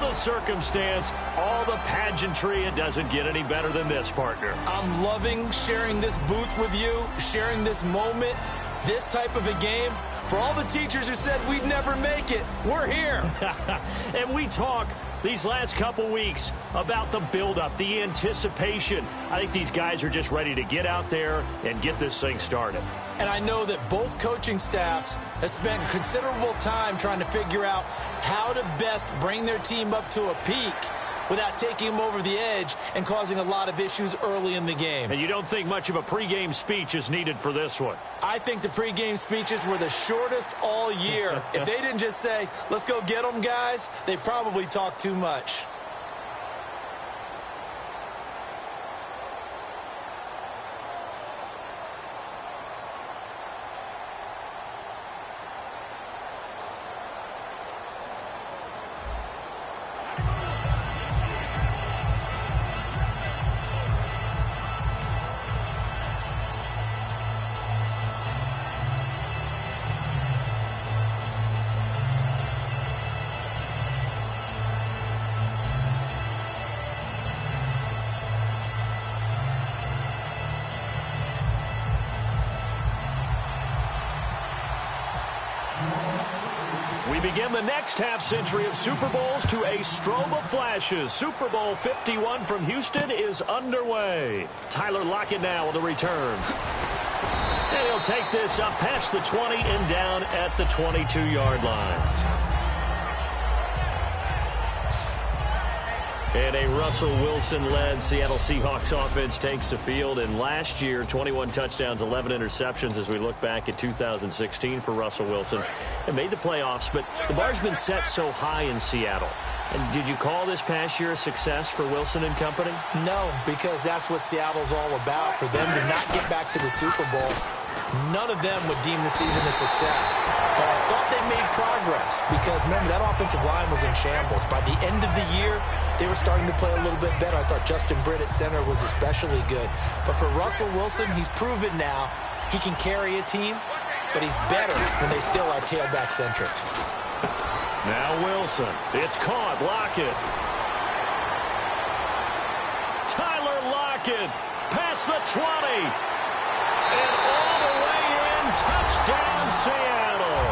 ideal circumstance, all the pageantry, it doesn't get any better than this, partner. I'm loving sharing this booth with you, sharing this moment, this type of a game. For all the teachers who said we'd never make it, we're here. And we talk these last couple weeks about the buildup, the anticipation. I think these guys are just ready to get out there and get this thing started. And I know that both coaching staffs have spent considerable time trying to figure out how to best bring their team up to a peak without taking them over the edge and causing a lot of issues early in the game. And you don't think much of a pregame speech is needed for this one? I think the pregame speeches were the shortest all year. If they didn't just say, let's go get them, guys, they probably talked too much. We begin the next half-century of Super Bowls to a strobe of flashes. Super Bowl 51 from Houston is underway. Tyler Lockett now with the return. And he'll take this up past the 20 and down at the 22-yard line. And a Russell Wilson-led Seattle Seahawks offense takes the field. And last year, 21 touchdowns, 11 interceptions as we look back at 2016 for Russell Wilson. And made the playoffs, but the bar's been set so high in Seattle. And did you call this past year a success for Wilson and company? No, because that's what Seattle's all about. For them to not get back to the Super Bowl, none of them would deem the season a success. But I thought they made progress because, remember, that offensive line was in shambles. By the end of the year, they were starting to play a little bit better. I thought Justin Britt at center was especially good. But for Russell Wilson, he's proven now he can carry a team, but he's better when they still are tailback-centric. Now Wilson. It's caught. Lockett. Tyler Lockett past the 20. And all the way in. Touchdown, Seattle.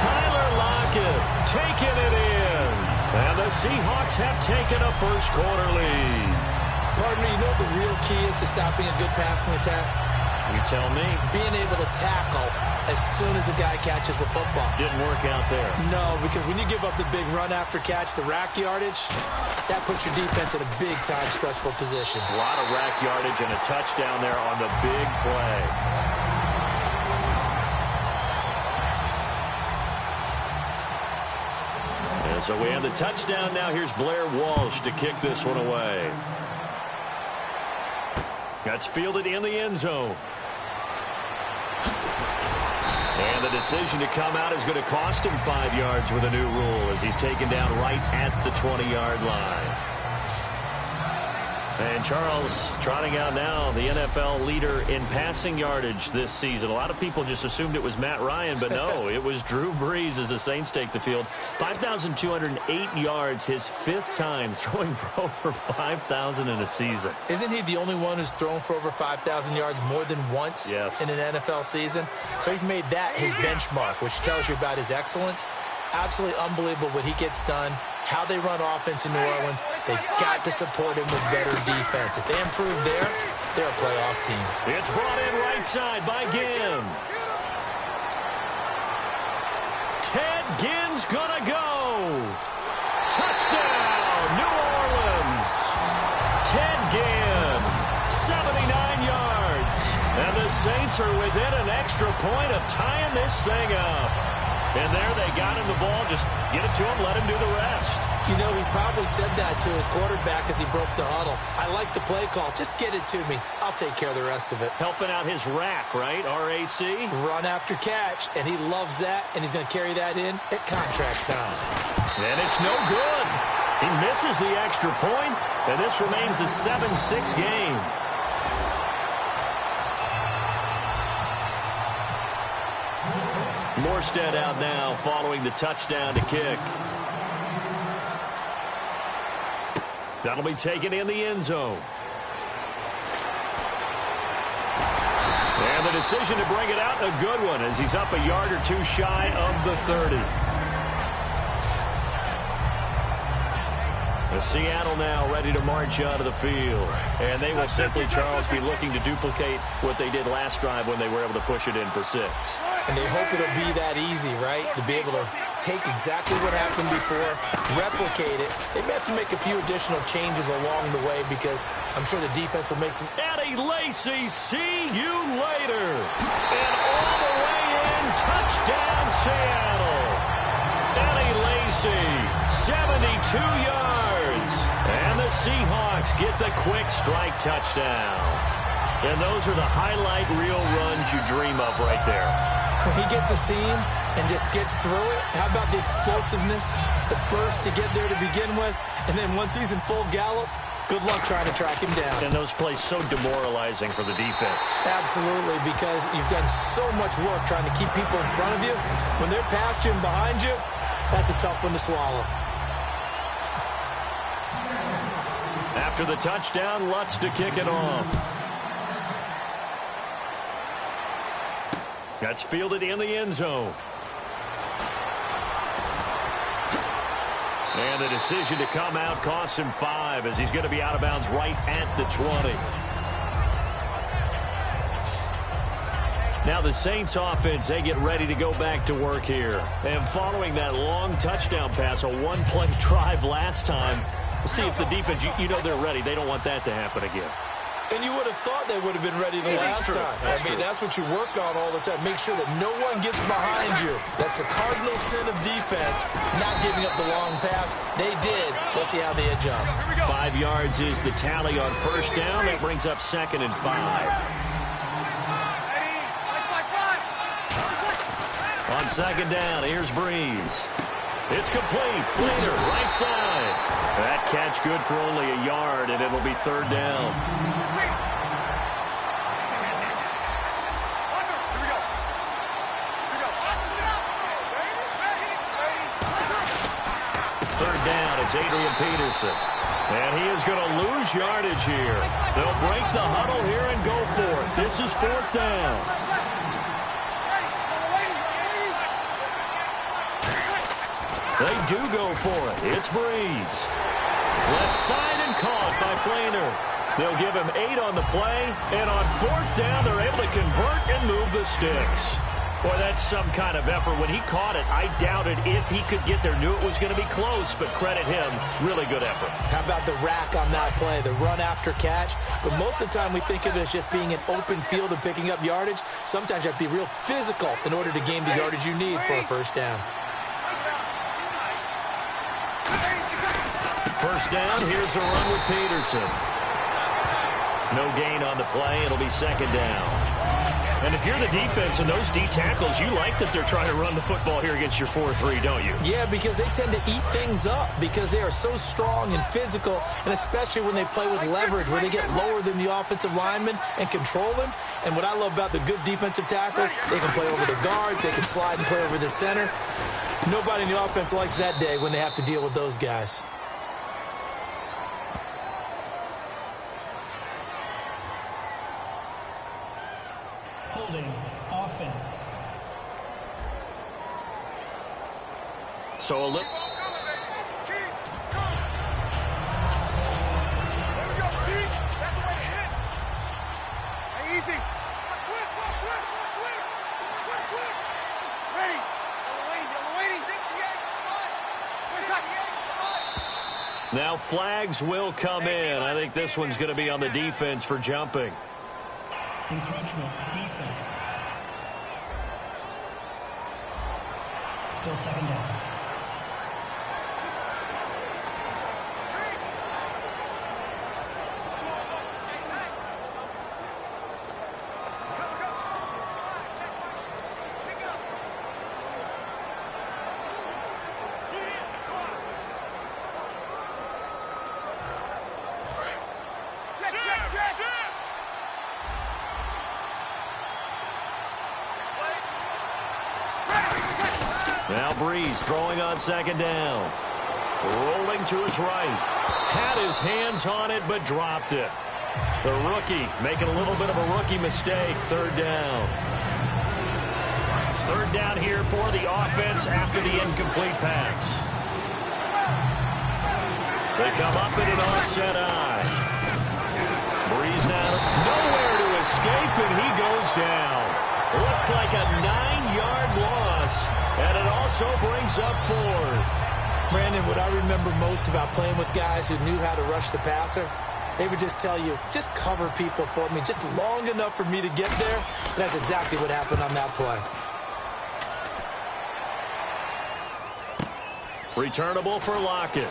Tyler Lockett taking it in. And the Seahawks have taken a first-quarter lead. Partner, you know what the real key is to stopping a good passing attack? You tell me. Being able to tackle as soon as a guy catches the football. Didn't work out there. No, because when you give up the big run after catch, the rack yardage, that puts your defense in a big-time stressful position. A lot of rack yardage and a touchdown there on the big play. And so we have the touchdown. Now here's Blair Walsh to kick this one away. That's fielded in the end zone. And the decision to come out is going to cost him 5 yards with a new rule as he's taken down right at the 20-yard line. And Charles trotting out now the NFL leader in passing yardage this season. A lot of people just assumed it was Matt Ryan, but no, it was Drew Brees as the Saints take the field. 5,208 yards, his 5th time throwing for over 5,000 in a season. Isn't he the only one who's thrown for over 5,000 yards more than once in an NFL season? So he's made that his benchmark, which tells you about his excellence. Absolutely unbelievable what he gets done, how they run offense in New Orleans. They've got to support him with better defense. If they improve there, they're a playoff team. It's brought in right side by Ginn. Ted Ginn's gonna go. Touchdown, New Orleans. Ted Ginn, 79 yards. And the Saints are within an extra point of tying this thing up. And there they got him the ball. Just get it to him, let him do the rest. You know, he probably said that to his quarterback as he broke the huddle. I like the play call. Just get it to me. I'll take care of the rest of it. Helping out his rack, right? R-A-C? Run after catch, and he loves that, and he's going to carry that in at contract time. And it's no good. He misses the extra point, and this remains a 7-6 game. Morstead out now following the touchdown to kick. That'll be taken in the end zone. And the decision to bring it out, a good one, as he's up a yard or two shy of the 30. Seattle now ready to march out of the field. And they will simply, Charles, be looking to duplicate what they did last drive when they were able to push it in for 6. And they hope it'll be that easy, right? To be able to take exactly what happened before, replicate it. They may have to make a few additional changes along the way because I'm sure the defense will make some... Eddie Lacy, see you later. And all the way in, touchdown Seattle. Eddie Lacy, 72 yards. And the Seahawks get the quick strike touchdown. And those are the highlight reel runs you dream of right there. When he gets a seam and just gets through it, how about the explosiveness, the burst to get there to begin with, and then once he's in full gallop, good luck trying to track him down. And those plays so demoralizing for the defense. Absolutely, because you've done so much work trying to keep people in front of you. When they're past you and behind you, that's a tough one to swallow. After the touchdown, Lutz to kick it off. That's fielded in the end zone. And the decision to come out costs him 5 as he's going to be out of bounds right at the 20. Now the Saints offense, they get ready to go back to work here. And following that long touchdown pass, a one-play drive last time, we'll see if the defense, you know they're ready. They don't want that to happen again. And you would have thought they would have been ready the last time. That's what you work on all the time. Make sure that no one gets behind you. That's the cardinal sin of defense, not giving up the long pass. They did. Let's see how they adjust. 5 yards is the tally on first down. That brings up 2nd and 5. On 2nd down, here's Breeze. It's complete. Fleeter, right side. That catch good for only a yard, and it'll be 3rd down. Third down, it's Adrian Peterson. And he is going to lose yardage here. They'll break the huddle here and go for it. This is 4th down. They do go for it. It's Breeze. Left side and caught by Flainer. They'll give him 8 on the play. And on 4th down, they're able to convert and move the sticks. Boy, that's some kind of effort. When he caught it, I doubted if he could get there. Knew it was going to be close, but credit him. Really good effort. How about the rack on that play, the run after catch? But most of the time we think of it as just being an open field and picking up yardage. Sometimes you have to be real physical in order to gain the yardage you need for a first down. First down, here's a run with Peterson. No gain on the play. It'll be 2nd down. And if you're the defense and those D tackles, you like that they're trying to run the football here against your 4-3, don't you? Yeah, because they tend to eat things up because they are so strong and physical, and especially when they play with leverage where they get lower than the offensive linemen and control them. And what I love about the good defensive tackles, they can play over the guards, they can slide and play over the center. Nobody in the offense likes that day when they have to deal with those guys. Holding offense. So a little... Now flags will come in. I think this one's going to be on the defense for jumping. Encroachment, defense. Still 2nd down. Now Breeze throwing on 2nd down. Rolling going to his right. Had his hands on it, but dropped it. The rookie making a little bit of a rookie mistake. Third down. Third down here for the offense after the incomplete pass. They come up in an offset eye. Breeze now. Nowhere to escape, and he goes down. Looks like a 9-yard loss, and it also brings up fourth. Brandon, what I remember most about playing with guys who knew how to rush the passer, they would just tell you, just cover people for me, just long enough for me to get there. And that's exactly what happened on that play. Returnable for Lockett.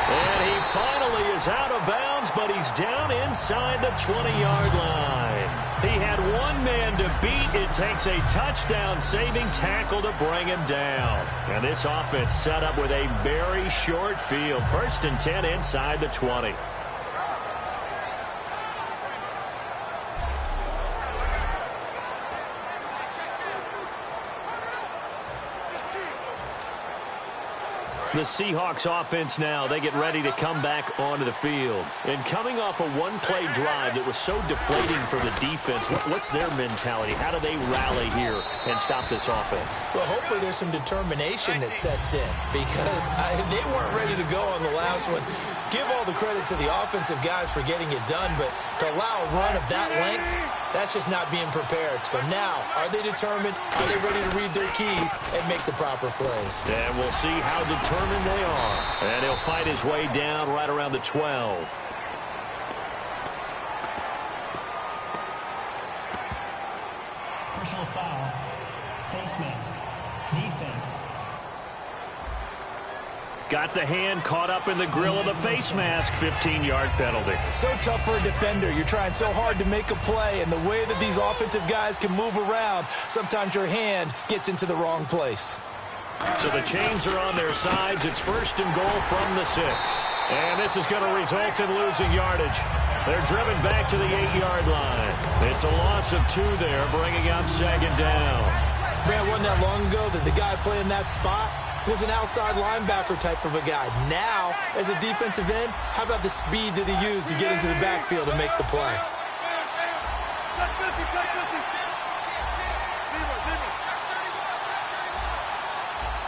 And he finally is out of bounds, but he's down inside the 20-yard line. He had one man to beat. It takes a touchdown-saving tackle to bring him down. And this offense set up with a very short field. First and 10 inside the 20. The Seahawks offense now, they get ready to come back onto the field. And coming off a one-play drive that was so deflating for the defense, what's their mentality? How do they rally here and stop this offense? Well, hopefully there's some determination that sets in because they weren't ready to go on the last one. Give all the credit to the offensive guys for getting it done, but to allow a run of that length, that's just not being prepared. So now, are they determined? Are they ready to read their keys and make the proper plays? And we'll see how determined they are. And he'll fight his way down right around the 12. Personal foul. Face mask. Defense. Got the hand caught up in the grill of the face mask. 15-yard penalty. So tough for a defender. You're trying so hard to make a play, and the way that these offensive guys can move around, sometimes your hand gets into the wrong place. So the chains are on their sides. It's first and goal from the 6. And this is going to result in losing yardage. They're driven back to the 8-yard line. It's a loss of 2 there, bringing up second down. Man, wasn't that long ago that the guy playing that spot was an outside linebacker type of a guy. Now, as a defensive end, how about the speed that he used to get into the backfield and make the play?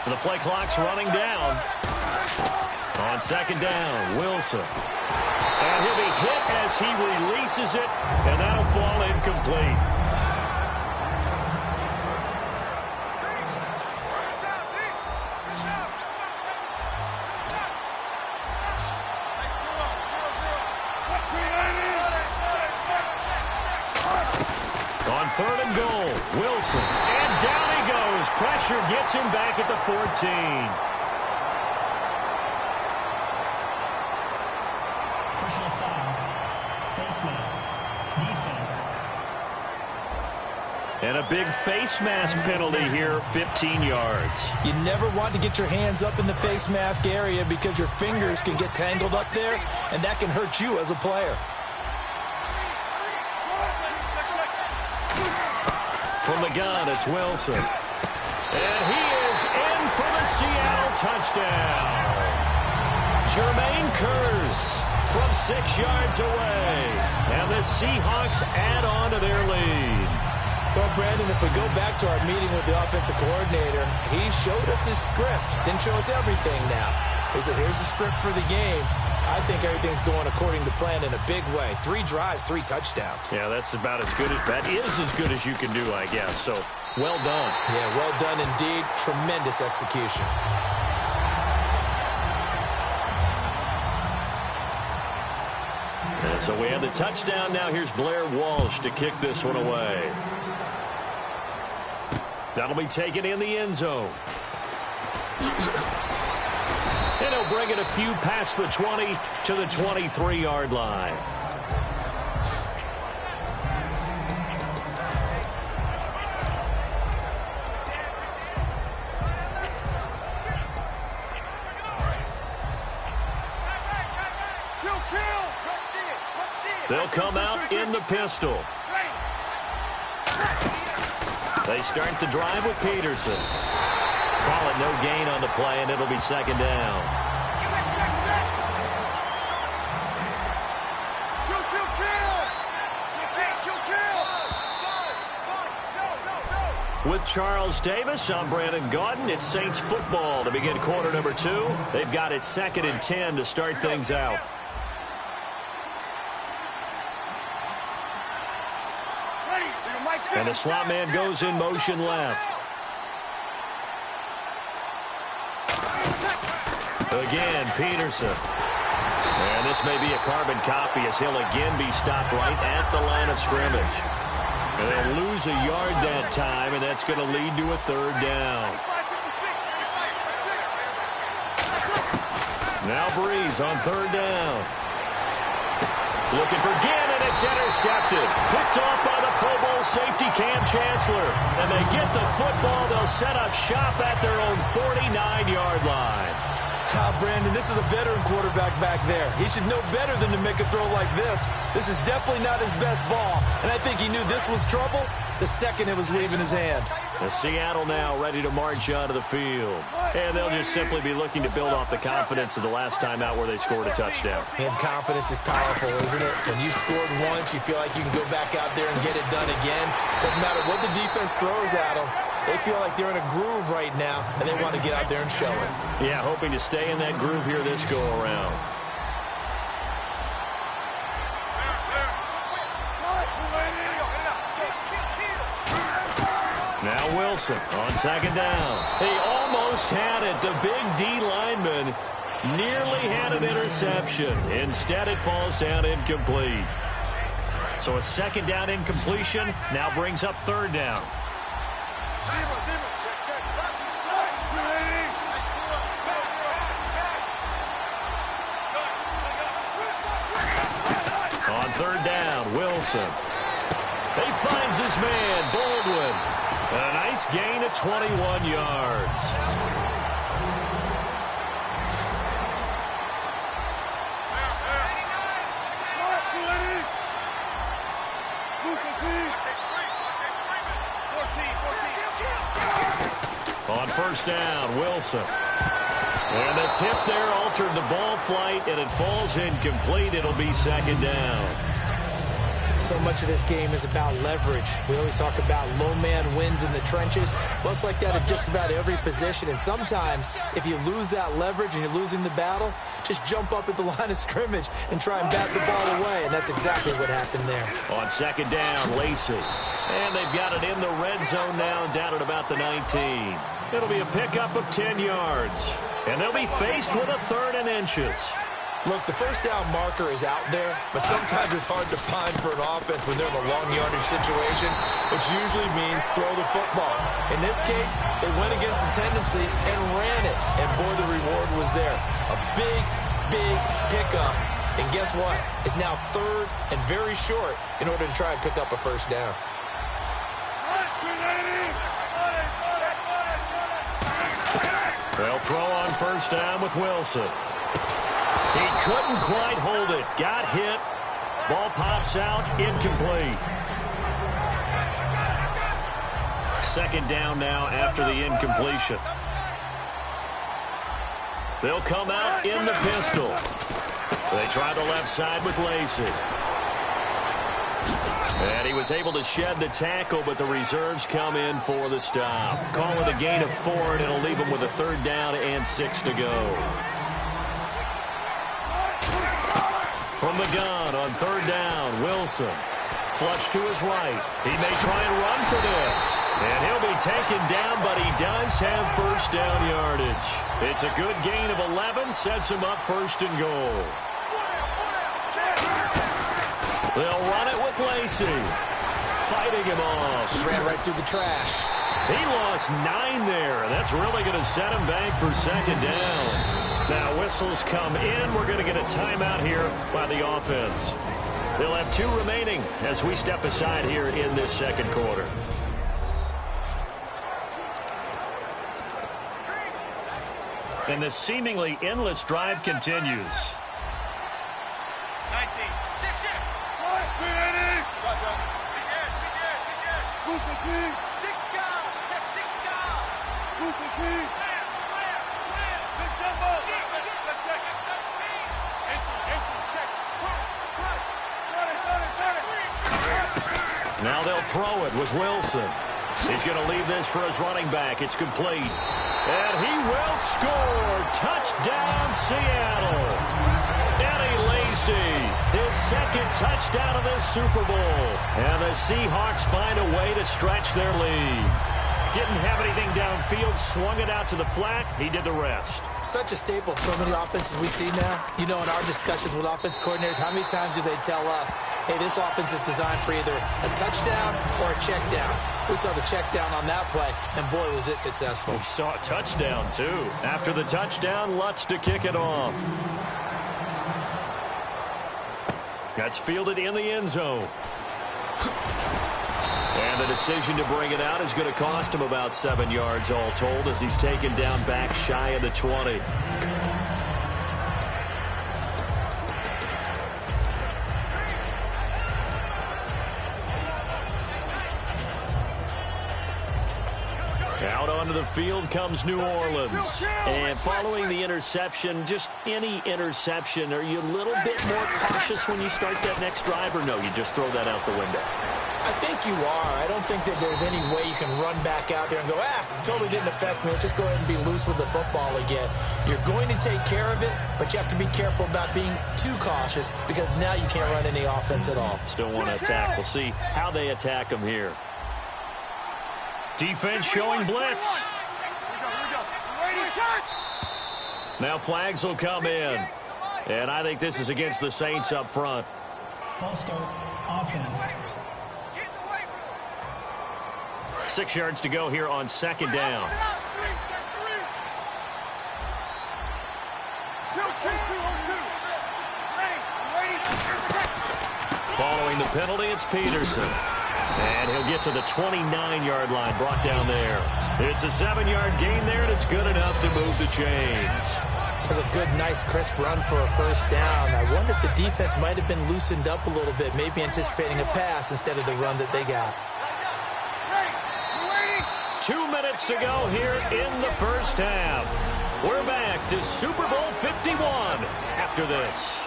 The play clock's running down. On second down, Wilson. And he'll be hit as he releases it, and that'll fall incomplete. On third and goal, Wilson. And down he goes. Pressure gets him back at the 14. Personal foul. Face mask. Defense. And a big face mask penalty here, 15 yards. You never want to get your hands up in the face mask area because your fingers can get tangled up there, and that can hurt you as a player. From the gun, it's Wilson. And he is in for the Seattle touchdown. Jermaine Kearse from 6 yards away. And the Seahawks add on to their lead. Well, Brandon, if we go back to our meeting with the offensive coordinator, he showed us his script. Didn't show us everything now. He said, here's the script for the game. I think everything's going according to plan in a big way. 3 drives, 3 touchdowns. Yeah, that's about as good as, that is as good as you can do, I guess. So, well done. Yeah, well done indeed. Tremendous execution. And so we have the touchdown. Now here's Blair Walsh to kick this one away. That'll be taken in the end zone. And he'll bring it a few past the 20 to the 23-yard line. They'll come out in the pistol. They start the drive with Peterson. Call it no gain on the play, and it'll be second down. With Charles Davis, I'm Brandon Gaudin. It's Saints football to begin quarter number 2. They've got it 2nd and 10 to start things out. And the slot man goes in motion left. Again, Peterson. And this may be a carbon copy as he'll again be stopped right at the line of scrimmage. And they'll lose a yard that time, and that's going to lead to a 3rd down. Now Breeze on 3rd down. Looking for Ginn, and it's intercepted. Picked off by the Pro Bowl safety Cam Chancellor. And they get the football. They'll set up shop at their own 49-yard line. Brandon, this is a veteran quarterback back there. He should know better than to make a throw like this. This is definitely not his best ball, and I think he knew this was trouble the second it was leaving his hand. The Seattle now ready to march onto the field. And they'll just simply be looking to build off the confidence of the last time out where they scored a touchdown. And confidence is powerful, isn't it? When you scored once, you feel like you can go back out there and get it done again. Doesn't matter what the defense throws at them. They feel like they're in a groove right now, and they want to get out there and show it. Yeah, hoping to stay in that groove here this go-around. Now Wilson on 2nd down. He almost had it. The big D lineman nearly had an interception. Instead, it falls down incomplete. So a 2nd down incompletion now brings up 3rd down. On 3rd down, Wilson. He finds his man, Baldwin. And a nice gain of 21 yards. On 1st down, Wilson. And the tip there altered the ball flight, and it falls incomplete. It'll be 2nd down. So much of this game is about leverage. We always talk about low man wins in the trenches. Well, it's like that at just about every position. And sometimes, if you lose that leverage and you're losing the battle, just jump up at the line of scrimmage and try and bat the ball away. And that's exactly what happened there. On 2nd down, Lacey. And they've got it in the red zone now, down at about the 19. It'll be a pickup of 10 yards. And they'll be faced with a 3rd and inches. Look, the 1st down marker is out there, but sometimes it's hard to find for an offense when they're in a long yardage situation, which usually means throw the football. In this case, they went against the tendency and ran it, and boy, the reward was there. A big, big pickup, and guess what? It's now 3rd and very short in order to try and pick up a 1st down. They'll throw on 1st down with Wilson. He couldn't quite hold it. Got hit. Ball pops out. Incomplete. 2nd down now after the incompletion. They'll come out in the pistol. They try the left side with Lacey. And he was able to shed the tackle, but the reserves come in for the stop. Call it a gain of 4, and it'll leave him with a 3rd down and 6 to go. From the gun on 3rd down, Wilson. Flush to his right. He may try and run for this. And he'll be taken down, but he does have 1st down yardage. It's a good gain of 11, sets him up 1st and goal. They'll run it with Lacey. Fighting him off. Just ran right through the trash. He lost 9 there, and that's really going to set him back for 2nd down. Now whistles come in. We're going to get a timeout here by the offense. They'll have 2 remaining as we step aside here in this 2nd quarter. And the seemingly endless drive continues. 19. Six, Now they'll throw it with Wilson. He's going to leave this for his running back. It's complete. And he will score. Touchdown, Seattle. Eddie Lacy, his second touchdown of this Super Bowl. And the Seahawks find a way to stretch their lead. Didn't have anything downfield, swung it out to the flat. He did the rest. Such a staple of so many offenses we see now. You know, in our discussions with offense coordinators, how many times do they tell us, hey, this offense is designed for either a touchdown or a check down. We saw the check down on that play, and boy, was it successful. We saw a touchdown, too. After the touchdown, Lutz to kick it off. That's fielded in the end zone. And the decision to bring it out is going to cost him about 7 yards all told as he's taken down back shy of the 20. Out onto the field comes New Orleans. And following the interception, just any interception, are you a little bit more cautious when you start that next drive, or no, you just throw that out the window? I think you are. I don't think that there's any way you can run back out there and go, totally didn't affect me. Let's just go ahead and be loose with the football again. You're going to take care of it, but you have to be careful about being too cautious because now you can't run any offense at all. Still want to attack. We'll see how they attack him here. Defense showing blitz. Now flags will come in. And I think this is against the Saints up front. False start, offense. 6 yards to go here on second down. Following the penalty, it's Peterson. And he'll get to the 29-yard line, brought down there. It's a 7-yard gain there, and it's good enough to move the chains. That was a good, nice, crisp run for a first down. I wonder if the defense might have been loosened up a little bit, maybe anticipating a pass instead of the run that they got. 2 minutes to go here in the first half. We're back to Super Bowl 51 after this.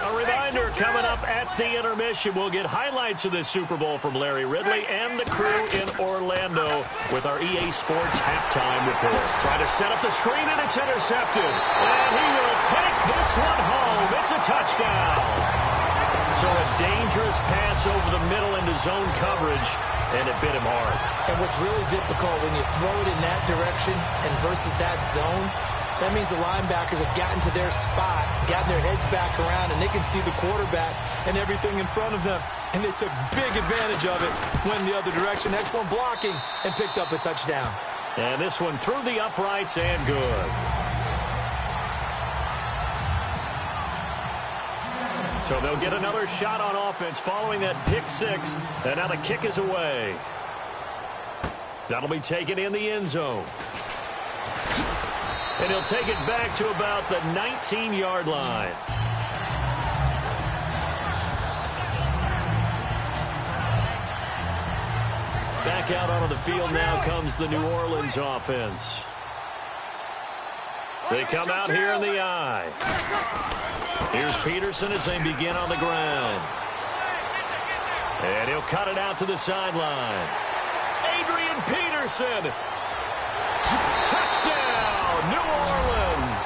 A reminder coming up at the intermission. We'll get highlights of this Super Bowl from Larry Ridley and the crew in Orlando with our EA Sports halftime report. Trying to set up the screen, and it's intercepted. And he will take this one home. It's a touchdown. So a dangerous pass over the middle into zone coverage, and it bit him hard. And what's really difficult when you throw it in that direction and versus that zone, that means the linebackers have gotten to their spot, gotten their heads back around, and they can see the quarterback and everything in front of them. And they took big advantage of it, went the other direction. Excellent blocking, and picked up a touchdown. And this one through the uprights and good. So they'll get another shot on offense following that pick six. And now the kick is away. That'll be taken in the end zone. And he'll take it back to about the 19-yard line. Back out onto the field now comes the New Orleans offense. They come out here in the I. Here's Peterson as they begin on the ground. And he'll cut it out to the sideline. Adrian Peterson. Touchdown, New Orleans.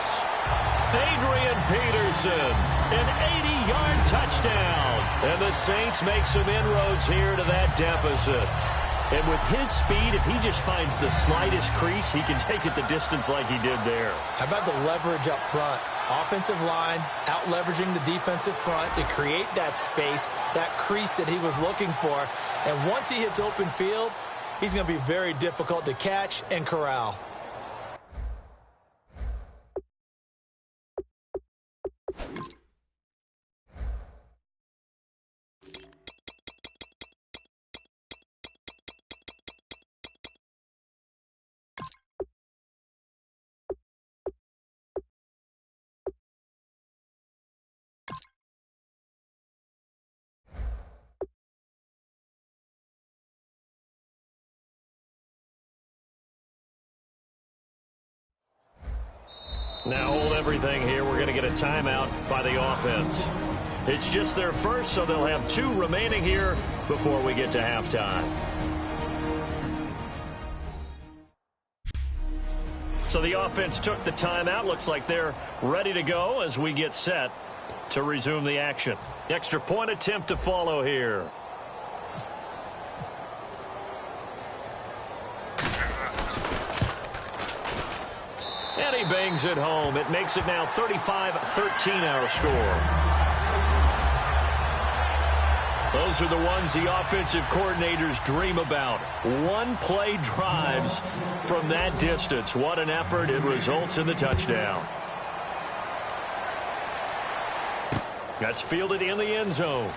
Adrian Peterson, an 80-yard touchdown. And the Saints make some inroads here to that deficit. And with his speed, if he just finds the slightest crease, he can take it the distance like he did there. How about the leverage up front? Offensive line out-leveraging the defensive front to create that space, that crease that he was looking for. And once he hits open field, he's going to be very difficult to catch and corral. Now hold everything here. We're going to get a timeout by the offense. It's just their first, so they'll have 2 remaining here before we get to halftime. So the offense took the timeout. Looks like they're ready to go as we get set to resume the action. Extra point attempt to follow here. And he bangs it home. It makes it now 35-13 our score. Those are the ones the offensive coordinators dream about. One-play drives from that distance. What an effort. It results in the touchdown. That's fielded in the end zone.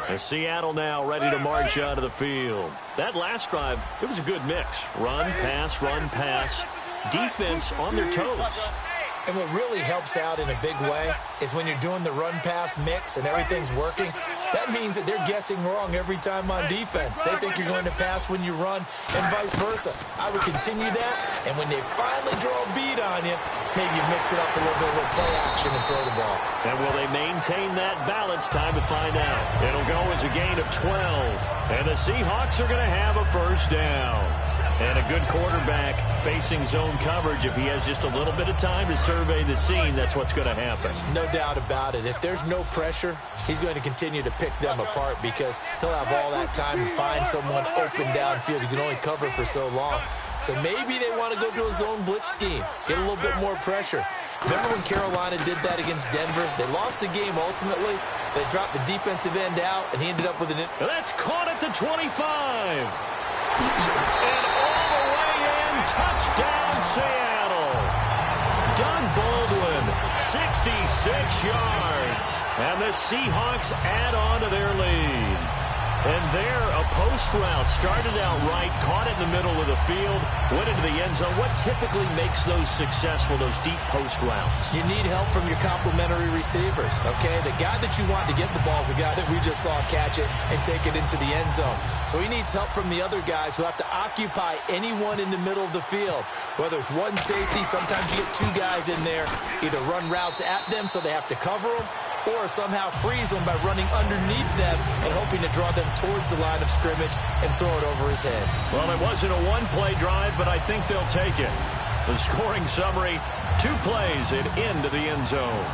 And Seattle now ready to march out of the field. That last drive, it was a good mix. Run, pass, defense on their toes. And what really helps out in a big way is when you're doing the run-pass mix and everything's working, that means that they're guessing wrong every time on defense. They think you're going to pass when you run and vice versa. I would continue that, and when they finally draw a beat on you, maybe you mix it up a little bit with play action and throw the ball. And will they maintain that balance? Time to find out. It'll go as a gain of 12, and the Seahawks are going to have a first down. And a good quarterback facing zone coverage. If he has just a little bit of time to survey the scene, that's what's going to happen. No doubt about it. If there's no pressure, he's going to continue to pick them apart because he'll have all that time to find someone open downfield. He can only cover for so long. So maybe they want to go to a zone blitz scheme, get a little bit more pressure. Remember when Carolina did that against Denver? They lost the game ultimately. They dropped the defensive end out, and he ended up with an... That's caught at the 25. And all the way in, touchdown Seattle. Doug Baldwin, 66 yards. And the Seahawks add on to their lead. And there, a post route started out right, caught it in the middle of the field, went into the end zone. What typically makes those successful, those deep post routes? You need help from your complementary receivers, okay? The guy that you want to get the ball is the guy that we just saw catch it and take it into the end zone. So he needs help from the other guys who have to occupy anyone in the middle of the field. Whether it's one safety, sometimes you get two guys in there, either run routes at them so they have to cover them, or somehow freeze them by running underneath them and hoping to draw them towards the line of scrimmage and throw it over his head. Well, it wasn't a one-play drive, but I think they'll take it. The scoring summary, 2 plays and into the end zone.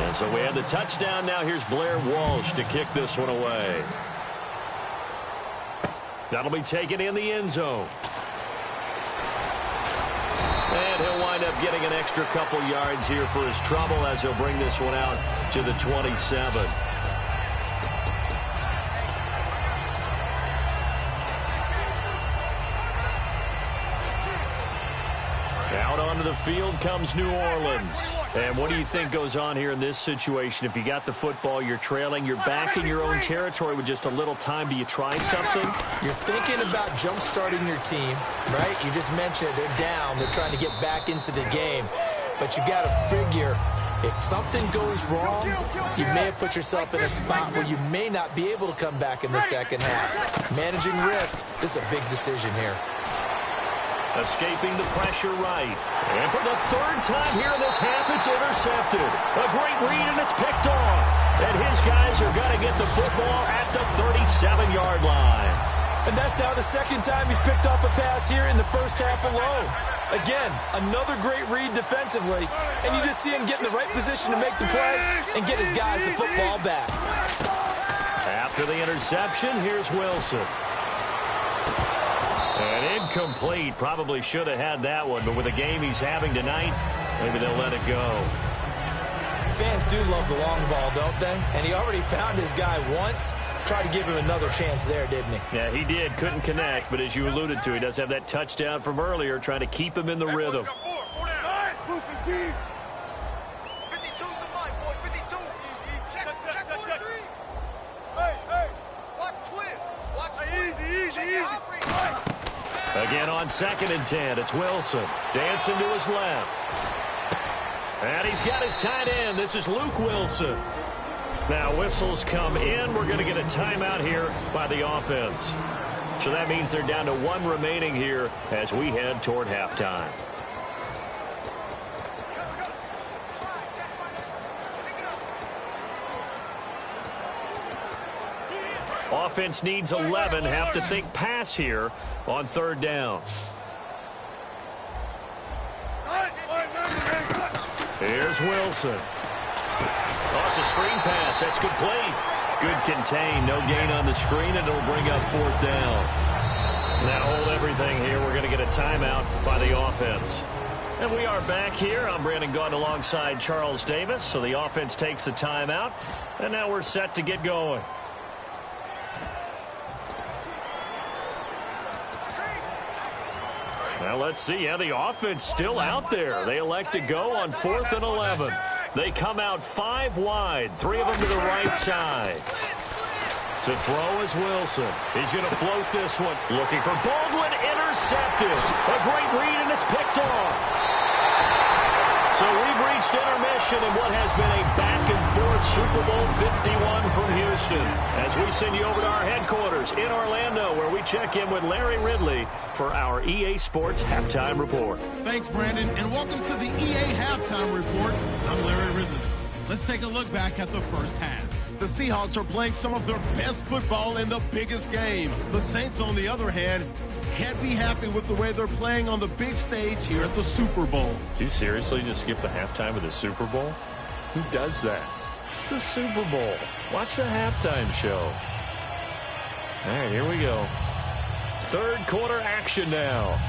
And so we have the touchdown. Now here's Blair Walsh to kick this one away. That'll be taken in the end zone. And he'll wind up getting an extra couple yards here for his trouble as he'll bring this one out to the 27. Out onto the field comes New Orleans. And what do you think goes on here in this situation? If you got the football, you're trailing, you're back in your own territory with just a little time. Do you try something? You're thinking about jump-starting your team, right? You just mentioned it. They're down. They're trying to get back into the game. But you got to figure if something goes wrong, you may have put yourself in a spot where you may not be able to come back in the second half. Managing risk, this is a big decision here. Escaping the pressure right. And for the third time here in this half, it's intercepted. A great read, and it's picked off. And his guys are going to get the football at the 37-yard line. And that's now the second time he's picked off a pass here in the first half alone. Again, another great read defensively. And you just see him get in the right position to make the play and get his guys the football back. After the interception, here's Wilson. And incomplete. Probably should have had that one, but with the game he's having tonight, maybe they'll let it go. Fans do love the long ball, don't they? And he already found his guy once. Tried to give him another chance there, didn't he? Yeah, he did. Couldn't connect, but as you alluded to, he does have that touchdown from earlier, trying to keep him in the rhythm. Again on 2nd and 10, it's Wilson. Dancing to his left. And he's got his tight end. This is Luke Wilson. Now whistles come in. We're going to get a timeout here by the offense. So that means they're down to 1 remaining here as we head toward halftime. Offense needs 11. Have to think pass here on 3rd down. Here's Wilson. Oh, it's a screen pass. That's complete. Good contain. No gain on the screen, and it'll bring up 4th down. Now hold everything here. We're going to get a timeout by the offense. And we are back here. I'm Brandon Gaudin alongside Charles Davis. So the offense takes the timeout, and now we're set to get going. Well, let's see. Yeah, the offense still out there. They elect to go on 4th and 11. They come out 5 wide, 3 of them to the right side. To throw is Wilson. He's going to float this one. Looking for Baldwin, intercepted. A great read, and it's picked off. So we've reached intermission in what has been a back-and-forth Super Bowl 51 from Houston. As we send you over to our headquarters in Orlando, where we check in with Larry Ridley for our EA Sports Halftime Report. Thanks, Brandon, and welcome to the EA Halftime Report. I'm Larry Ridley. Let's take a look back at the first half. The Seahawks are playing some of their best football in the biggest game. The Saints, on the other hand, can't be happy with the way they're playing on the big stage here at the Super Bowl. Do you seriously just skip the halftime of the Super Bowl? Who does that? It's a Super Bowl. Watch the halftime show. All right, here we go. Third quarter action now.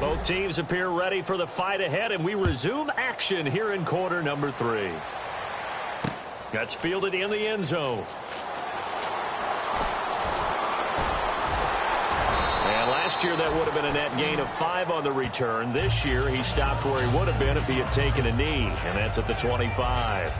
Both teams appear ready for the fight ahead, and we resume action here in quarter number 3. That's fielded in the end zone. And last year that would have been a net gain of 5 on the return. This year he stopped where he would have been if he had taken a knee, and that's at the 25.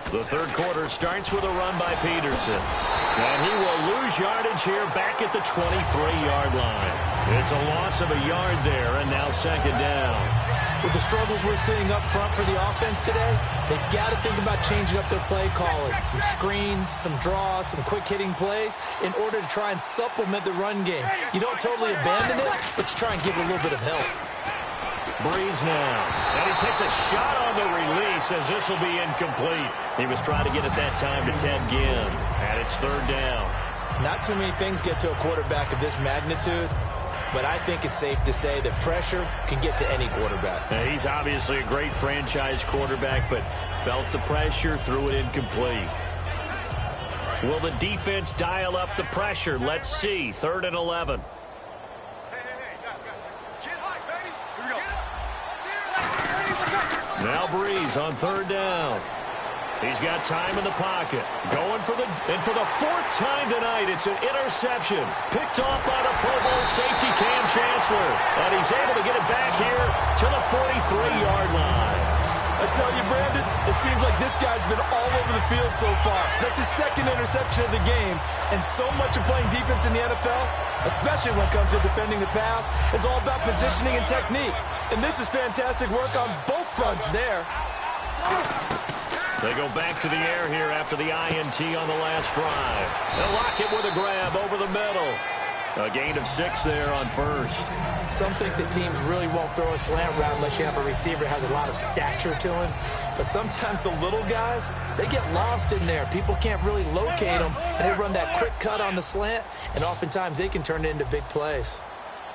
The third quarter starts with a run by Peterson. And he will lose yardage here back at the 23-yard line. It's a loss of a yard there, and now second down. With the struggles we're seeing up front for the offense today, they've got to think about changing up their play calling. Some screens, some draws, some quick-hitting plays in order to try and supplement the run game. You don't totally abandon it, but you try and give it a little bit of help. Breeze now, and he takes a shot on the release as this will be incomplete. He was trying to get it that time to Ted Ginn, and it's third down. Not too many things get to a quarterback of this magnitude, but I think it's safe to say that pressure can get to any quarterback. Now, he's obviously a great franchise quarterback, but felt the pressure, threw it incomplete. Will the defense dial up the pressure? Let's see. 3rd and 11. Now Breeze on 3rd down. He's got time in the pocket. Going for the 4th time tonight. It's an interception. Picked off by the Pro Bowl safety Cam Chancellor. And he's able to get it back here to the 43-yard line. I tell you, Brandon, it seems like this guy's been all over the field so far. That's his 2nd interception of the game. And so much of playing defense in the NFL, especially when it comes to defending the pass, is all about positioning and technique. And this is fantastic work on both fronts there. They go back to the air here after the INT on the last drive. They'll lock it with a grab over the middle. A gain of 6 there on 1st. Some think that teams really won't throw a slant route unless you have a receiver that has a lot of stature to him. But sometimes the little guys, they get lost in there. People can't really locate them, and they run that quick cut on the slant, and oftentimes they can turn it into big plays.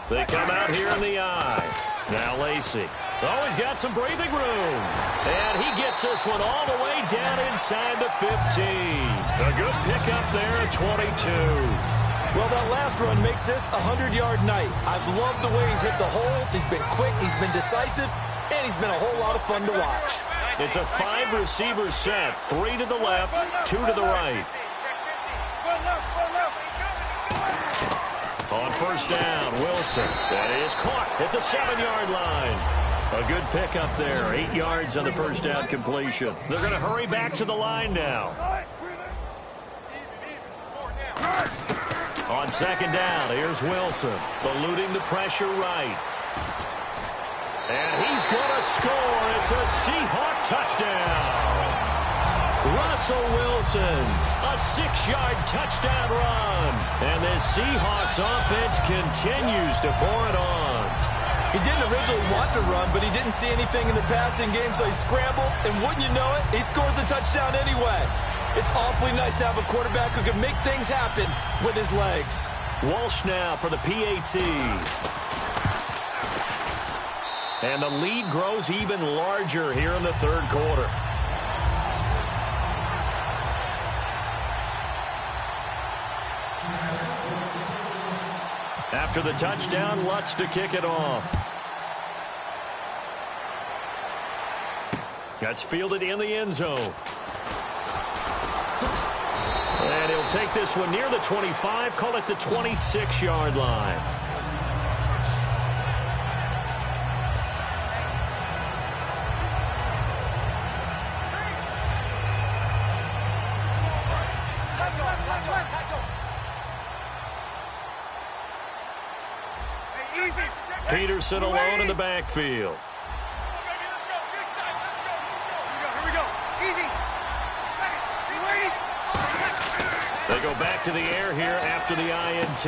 They come out here in the eye. Now Lacey. Oh, he's got some breathing room. And he gets this one all the way down inside the 15. A good pickup there at 22. Well, that last run makes this a 100-yard night. I've loved the way he's hit the holes. He's been quick, he's been decisive, and he's been a whole lot of fun to watch. It's a 5-receiver set. 3 to the left, 2 to the right. On 1st down, Wilson. That is caught at the 7-yard line. A good pickup there. 8 yards on the 1st down completion. They're going to hurry back to the line now. On 2nd down, here's Wilson, eluding the pressure right. And he's going to score. It's a Seahawk touchdown. Russell Wilson, a 6-yard touchdown run. And this Seahawks offense continues to pour it on. He didn't originally want to run, but he didn't see anything in the passing game, so he scrambled, and wouldn't you know it, he scores a touchdown anyway. It's awfully nice to have a quarterback who can make things happen with his legs. Walsh now for the PAT. And the lead grows even larger here in the third quarter. After the touchdown, Lutz to kick it off. That's fielded in the end zone. And he'll take this one near the 25, call it the 26-yard line. Peterson alone in the backfield. They go back to the air here after the INT.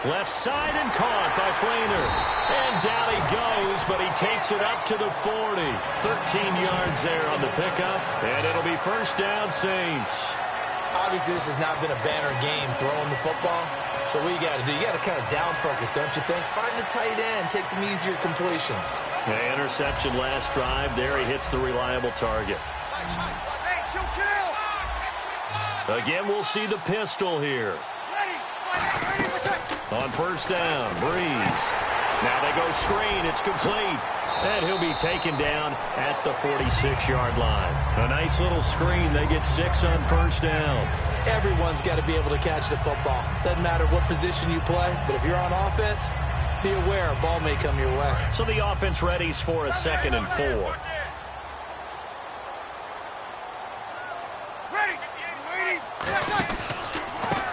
Left side and caught by Flainer. And down he goes, but he takes it up to the 40. 13 yards there on the pickup, and it'll be first down, Saints. Obviously, this has not been a banner game throwing the football. So what you got to do, you got to kind of down focus, don't you think? Find the tight end, take some easier completions. Yeah, interception last drive. There he hits the reliable target. Again, we'll see the pistol here. On first down, Breeze. Now they go screen. It's complete. And he'll be taken down at the 46-yard line. A nice little screen. They get 6 on first down. Everyone's got to be able to catch the football. Doesn't matter what position you play, but if you're on offense, be aware a ball may come your way. So the offense readies for a 2nd and 4.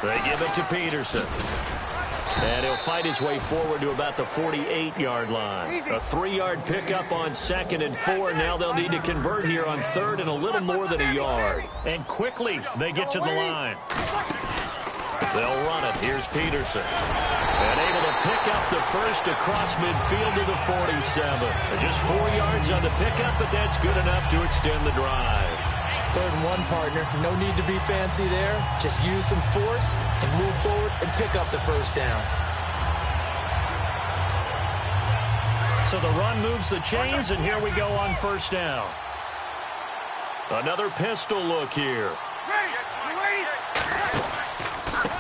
They give it to Peterson. And he'll fight his way forward to about the 48-yard line. A 3-yard pickup on 2nd and 4. Now they'll need to convert here on 3rd and a little more than a yard. And quickly they get to the line. They'll run it. Here's Peterson. And able to pick up the first across midfield to the 47. Just 4 yards on the pickup, but that's good enough to extend the drive. 3rd and 1, partner. No need to be fancy there. Just use some force and move forward and pick up the first down. So the run moves the chains, and here we go on first down. Another pistol look here.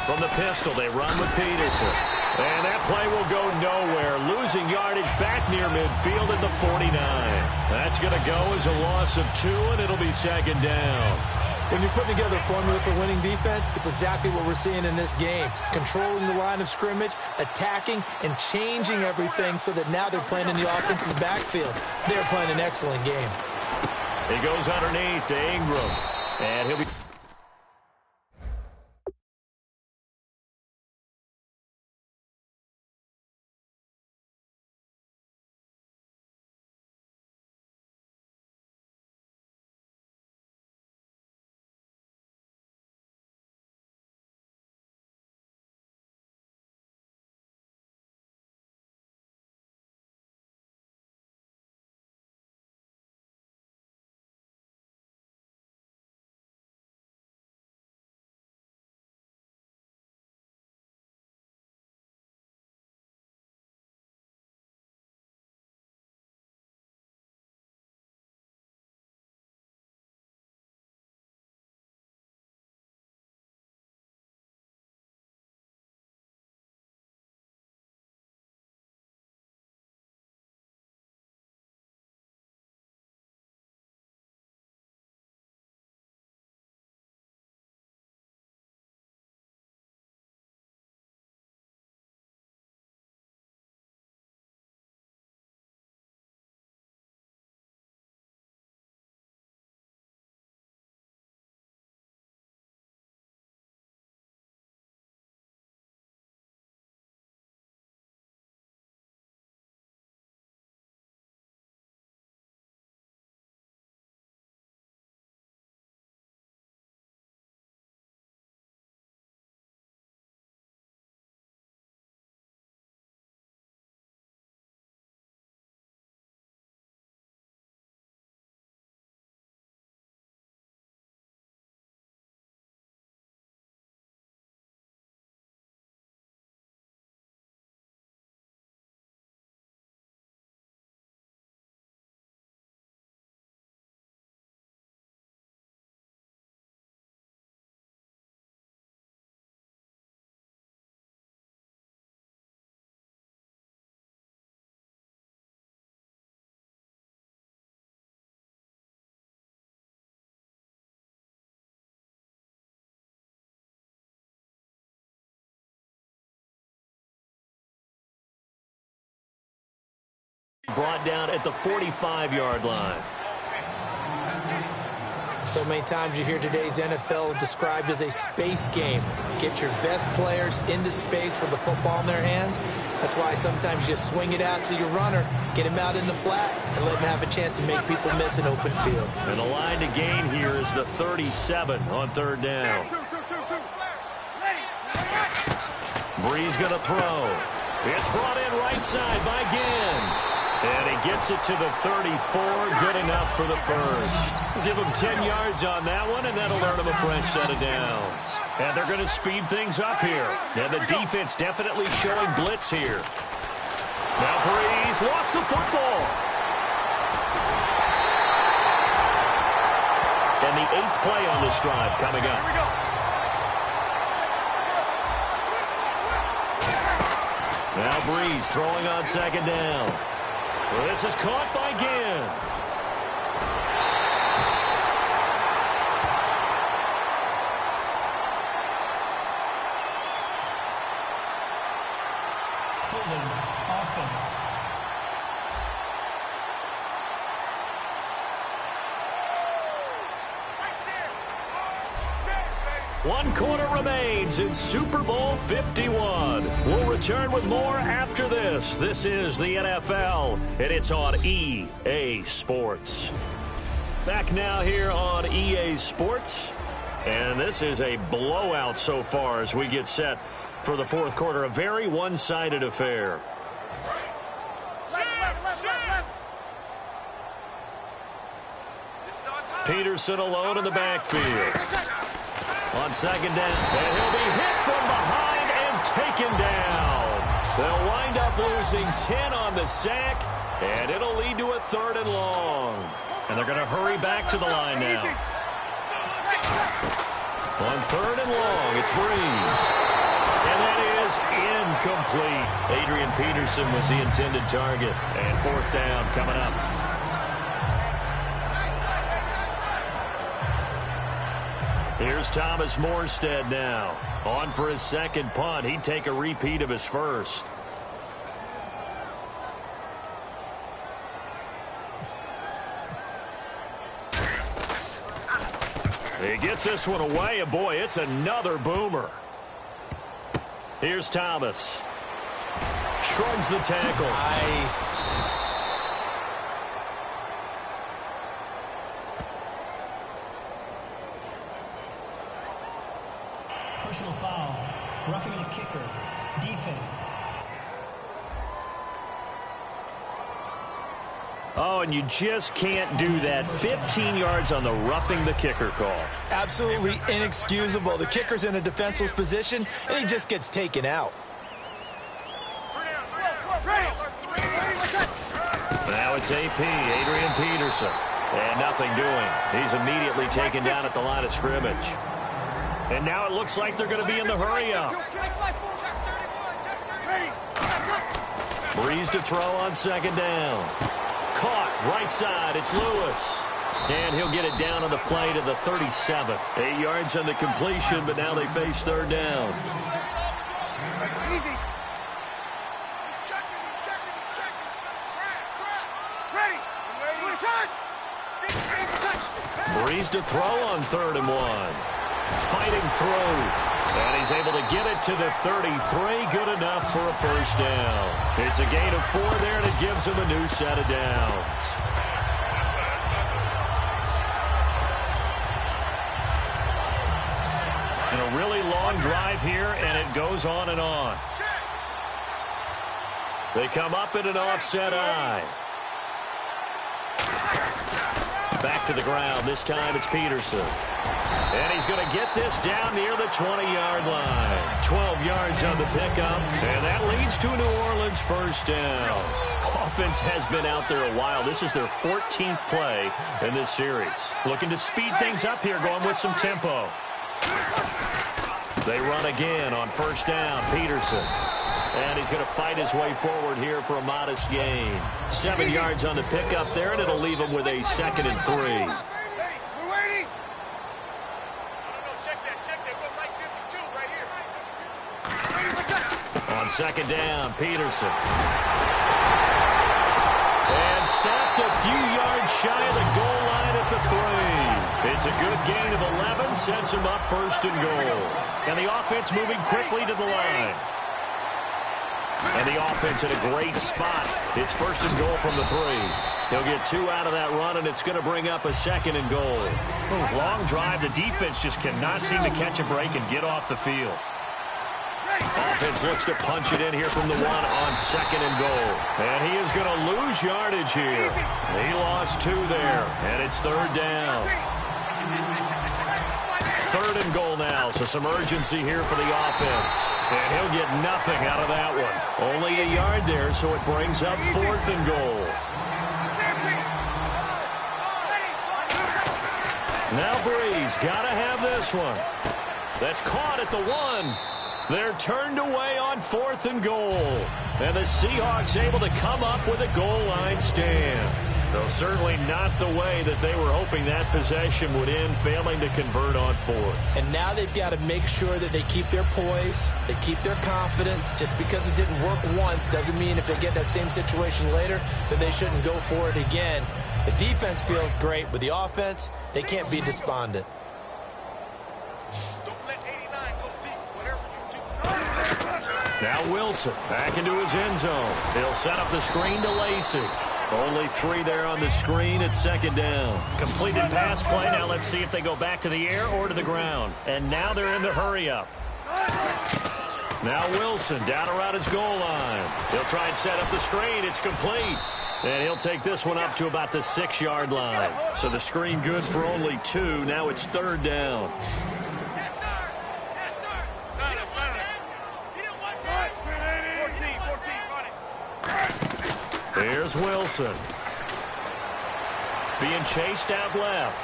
From the pistol, they run with Peterson. And that play will go nowhere. Losing yardage back near midfield at the 49. That's going to go as a loss of 2, and it'll be 2nd down. When you're putting together a formula for winning defense, it's exactly what we're seeing in this game. Controlling the line of scrimmage, attacking, and changing everything so that now they're playing in the offense's backfield. They're playing an excellent game. He goes underneath to Ingram. And he'll be... brought down at the 45-yard line. So many times you hear today's NFL described as a space game. Get your best players into space with the football in their hands. That's why sometimes you just swing it out to your runner, get him out in the flat, and let him have a chance to make people miss an open field. And the line to gain here is the 37 on third down. Breeze going to throw. It's brought in right side by Ginn. And he gets it to the 34, good enough for the first. Give him 10 yards on that one, and that'll earn him a fresh set of downs. And they're going to speed things up here. And the defense definitely showing blitz here. Now Breeze lost the football. And the 8th play on this drive coming up. Now Breeze throwing on second down. Well, this is caught by Ginn. Holding offense. One quarter remains in Super Bowl 51. We'll return with more after this. This is the NFL, and it's on EA Sports. Back now here on EA Sports, and this is a blowout so far as we get set for the fourth quarter. A very one-sided affair. Peterson alone in the backfield. On second down, and he'll be hit from behind and taken down. They'll wind up losing 10 on the sack, and it'll lead to a 3rd and long. And they're going to hurry back to the line now. On 3rd and long, it's Breeze. And that is incomplete. Adrian Peterson was the intended target. And 4th down coming up. Here's Thomas Morstead now. On for his second punt. He'd take a repeat of his first. He gets this one away, and boy, it's another boomer. Here's Thomas. Shrugs the tackle. Nice. Personal foul. Roughing the kicker. Defense. Oh, and you just can't do that. 15 yards on the roughing the kicker call. Absolutely inexcusable. The kicker's in a defenseless position, and he just gets taken out. Now it's AP, Adrian Peterson. And nothing doing. He's immediately taken down at the line of scrimmage. And now it looks like they're going to be in the hurry-up. Breeze to throw on second down. Caught, right side, it's Lewis. And he'll get it down on the play to the 37. 8 yards on the completion, but now they face third down. Breeze to throw on 3rd and 1. Fighting through. And he's able to get it to the 33. Good enough for a first down. It's a gain of 4 there, and it gives him a new set of downs. And a really long drive here, and it goes on and on. They come up in an offset eye. Back to the ground. This time it's Peterson. And he's going to get this down near the 20-yard line. 12 yards on the pickup. And that leads to a New Orleans first down. Offense has been out there a while. This is their 14th play in this series. Looking to speed things up here, going with some tempo. They run again on first down. Peterson. And he's going to fight his way forward here for a modest gain. 7 yards on the pickup there, and it'll leave him with a 2nd and 3. On second down, Peterson. stopped a few yards shy of the goal line at the 3. It's a good gain of 11, sets him up first and goal. And the offense moving quickly to the line. And the offense in a great spot. It's first and goal from the 3. He'll get 2 out of that run, and it's going to bring up a second and goal. Long drive. The defense just cannot seem to catch a break and get off the field. Offense looks to punch it in here from the 1 on second and goal. And he is going to lose yardage here. He lost 2 there, and it's third down. Third and goal now, so some urgency here for the offense. And he'll get nothing out of that one. Only a yard there, so it brings up fourth and goal. Now Breeze got to have this one. That's caught at the 1. They're turned away on fourth and goal. And the Seahawks able to come up with a goal line stand. Though certainly not the way that they were hoping that possession would end, failing to convert on fourth. And now they've got to make sure that they keep their poise, they keep their confidence. Just because it didn't work once doesn't mean if they get that same situation later that they shouldn't go for it again. The defense feels great, but the offense, they can't be despondent. Now Wilson back into his end zone. He'll set up the screen to Lacey. Only 3 there on the screen at second down. Completed pass play. Now let's see if they go back to the air or to the ground. And now they're in the hurry-up. Now Wilson down around his goal line. He'll try and set up the screen. It's complete. And he'll take this one up to about the 6-yard line. So the screen good for only 2. Now it's third down. Here's Wilson. Being chased out left.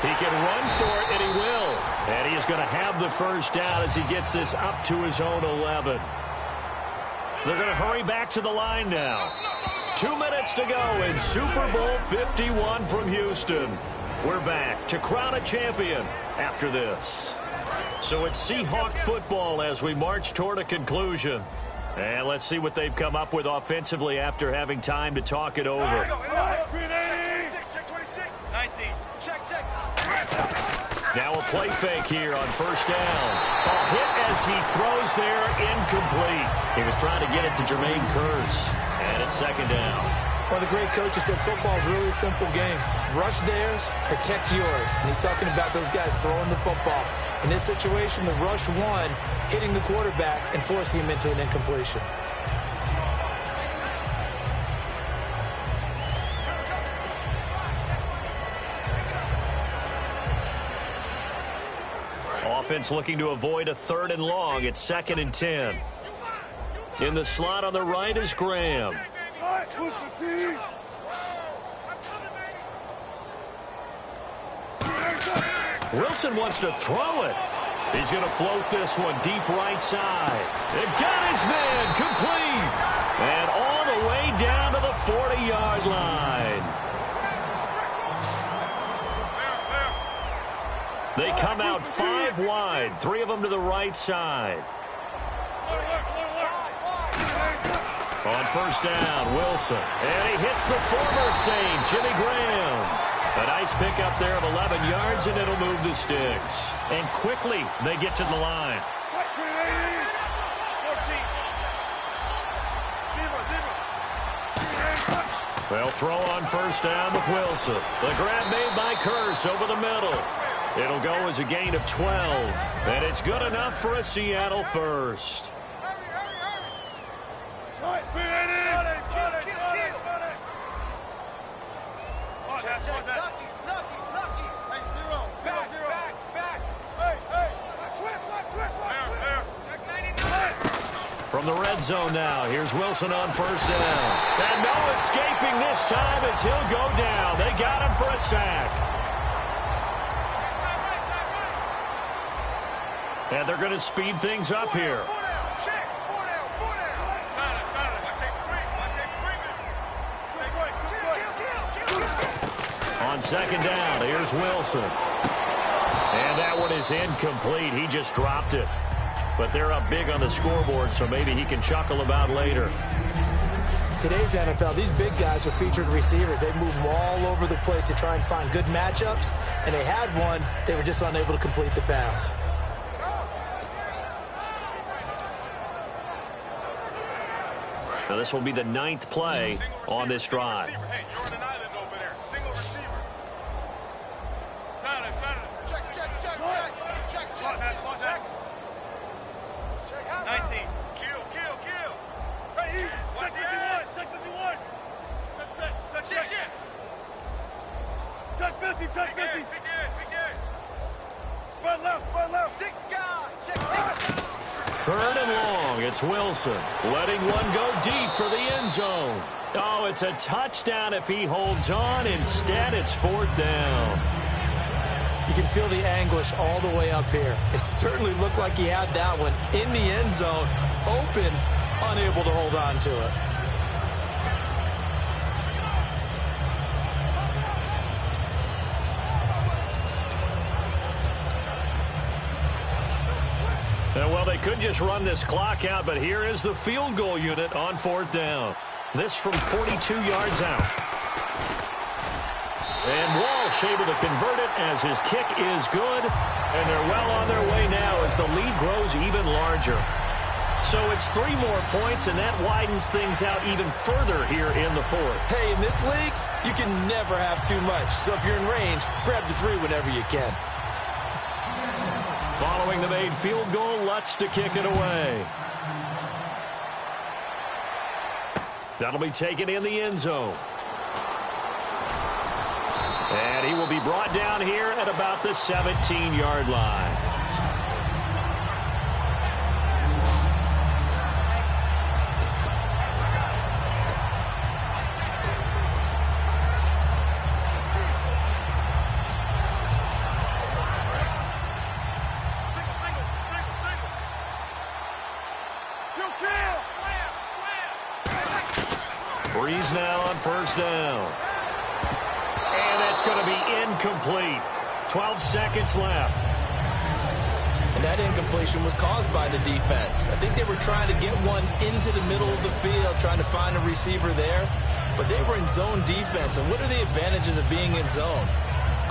He can run for it, and he will. And he is going to have the first down as he gets this up to his own 11. They're going to hurry back to the line now. 2 minutes to go in Super Bowl 51 from Houston. We're back to crown a champion after this. So it's Seahawk football as we march toward a conclusion. And let's see what they've come up with offensively after having time to talk it over. Now a play fake here on first down. A hit as he throws there, incomplete. He was trying to get it to Jermaine Kearse. And it's second down. One of the great coaches said football is really a simple game. Rush theirs, protect yours. And he's talking about those guys throwing the football. In this situation, the rush one, hitting the quarterback and forcing him into an incompletion. Offense looking to avoid a third and long. It's second and 10. In the slot on the right is Graham. Wilson wants to throw it. He's going to float this one deep right side. It got his man complete. And all the way down to the 40-yard line. They come out 5 wide, 3 of them to the right side. On first down, Wilson. And he hits the former Saint, Jimmy Graham. A nice pickup there of 11 yards, and it'll move the sticks. And quickly, they get to the line. They'll throw on first down with Wilson. The grab made by Kearse over the middle. It'll go as a gain of 12. And it's good enough for a Seattle first. From the red zone now, here's Wilson on first down. And no escaping this time as he'll go down. They got him for a sack. And they're going to speed things up here. On second down, here's Wilson. And that one is incomplete. He just dropped it. But they're up big on the scoreboard, so maybe he can chuckle about later. today's NFL, these big guys are featured receivers. They move them all over the place to try and find good matchups, and they had one. They were just unable to complete the pass. Now this will be the 9th play on this drive. Hey, you're on an island over there. Single receiver. Check. 19. Kill. Hey, check 51. Check. Check 50. Begin. Spread left. Sick guy. Check. 3rd and long. It's Wilson letting one go deep for the end zone. Oh, it's a touchdown if he holds on. Instead, it's 4th down. You can feel the anguish all the way up here. It certainly looked like he had that one in the end zone, open, unable to hold on to it. Well, they could just run this clock out, but here is the field goal unit on 4th down. This from 42 yards out. And Walsh able to convert it as his kick is good. And they're well on their way now as the lead grows even larger. So it's 3 more points, and that widens things out even further here in the 4th. Hey, in this league, you can never have too much. So if you're in range, grab the 3 whenever you can. Following the made field goal, Lutz to kick it away. That'll be taken in the end zone. And he will be brought down here at about the 17-yard line. Breeze now on 1st down. And that's going to be incomplete. 12 seconds left. And that incompletion was caused by the defense. I think they were trying to get one into the middle of the field, trying to find a receiver there. But they were in zone defense. And what are the advantages of being in zone?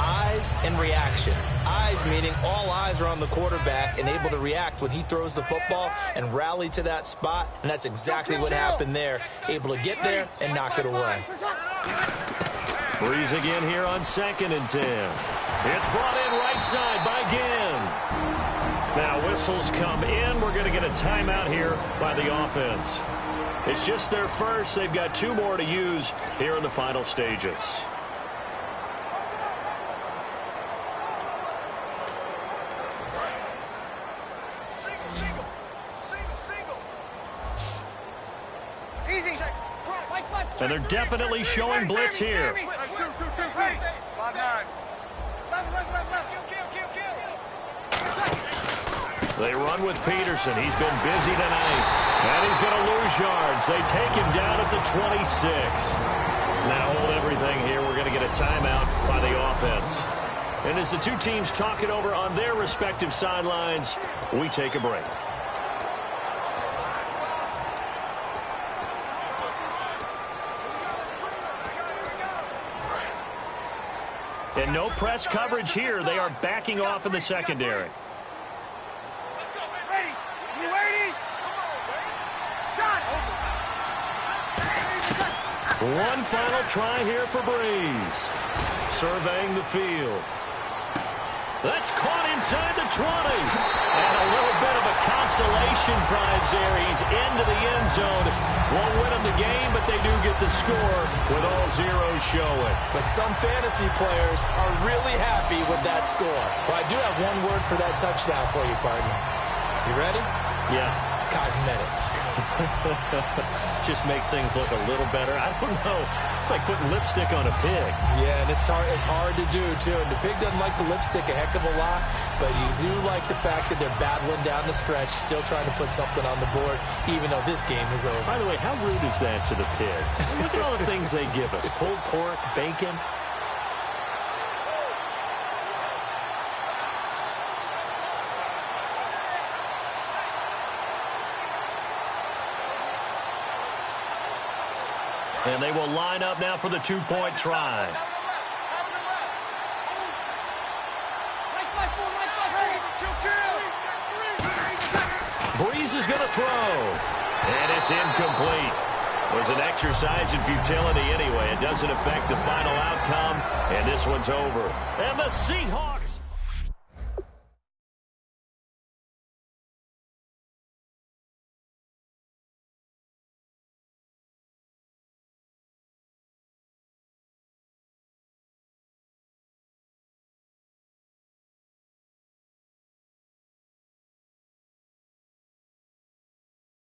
Eyes and reaction. Eyes meaning all eyes are on the quarterback and able to react when he throws the football and rally to that spot. And that's exactly what happened there. Able to get there and knock it away. Breeze again here on 2nd and 10. It's brought in right side by Ginn. Now whistles come in. We're going to get a timeout here by the offense. It's just their first. They've got 2 more to use here in the final stages. And they're definitely showing blitz here. They run with Peterson. He's been busy tonight. And he's going to lose yards. They take him down at the 26. Now hold everything here. We're going to get a timeout by the offense. And as the 2 teams talk it over on their respective sidelines, we take a break. And no press coverage here. They are backing off in the secondary. One final try here for Breeze. Surveying the field. That's caught inside the 20. And a little bit of a consolation prize there. He's into the end zone. Won't win them the game, but they do get the score with all zeros showing. But some fantasy players are really happy with that score. Well, I do have one word for that touchdown for you, partner. You ready? Yeah. Cosmetics. Just makes things look a little better. I don't know. It's like putting lipstick on a pig. Yeah, and it's hard to do, too. And the pig doesn't like the lipstick a heck of a lot, but you do like the fact that they're battling down the stretch, still trying to put something on the board, even though this game is over. By the way, how rude is that to the pig? Look at all the things they give us. Pulled pork, bacon. And they will line up now for the two-point try. Breeze is going to throw. And it's incomplete. It was an exercise in futility anyway. It doesn't affect the final outcome, and this one's over. And the Seahawks